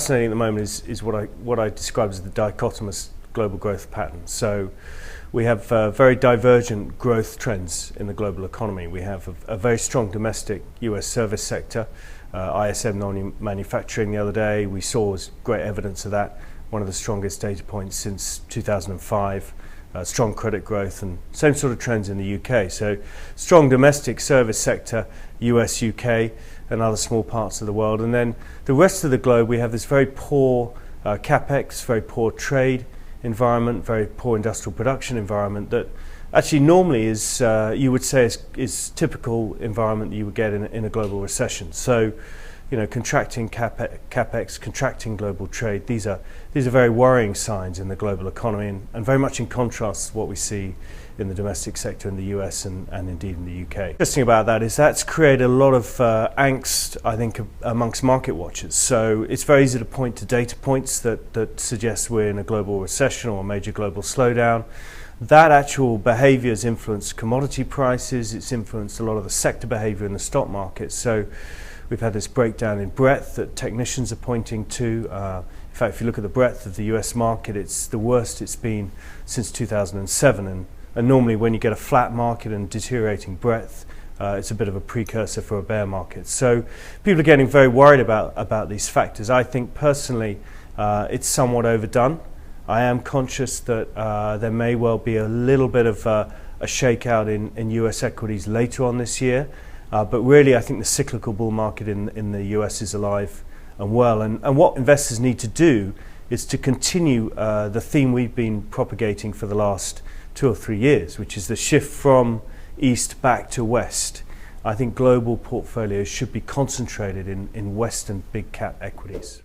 Fascinating at the moment is what I describe as the dichotomous global growth pattern. So we have very divergent growth trends in the global economy. We have a very strong domestic US service sector. ISM non-manufacturing the other day, we saw great evidence of that, one of the strongest data points since 2005. Strong credit growth and same sort of trends in the UK. So strong domestic service sector, US, UK and other small parts of the world. And then the rest of the globe, we have this very poor capex, very poor trade environment, very poor industrial production environment that actually normally is, you would say, is typical environment that you would get in a global recession. So, you know, contracting capex, contracting global trade, these are very worrying signs in the global economy and very much in contrast to what we see in the domestic sector in the US and indeed in the UK. Interesting about that is that's created a lot of angst, I think, amongst market watchers. So it's very easy to point to data points that suggest we're in a global recession or a major global slowdown. That actual behavior has influenced commodity prices, it's influenced a lot of the sector behavior in the stock market. So we've had this breakdown in breadth that technicians are pointing to. In fact, if you look at the breadth of the US market, it's the worst it's been since 2007. And normally when you get a flat market and deteriorating breadth, it's a bit of a precursor for a bear market. So people are getting very worried about these factors. I think personally it's somewhat overdone. I am conscious that there may well be a little bit of a shakeout in US equities later on this year. But really, I think the cyclical bull market in the US is alive and well. And what investors need to do is to continue the theme we've been propagating for the last 2 or 3 years, which is the shift from east back to west. I think global portfolios should be concentrated in Western big cap equities.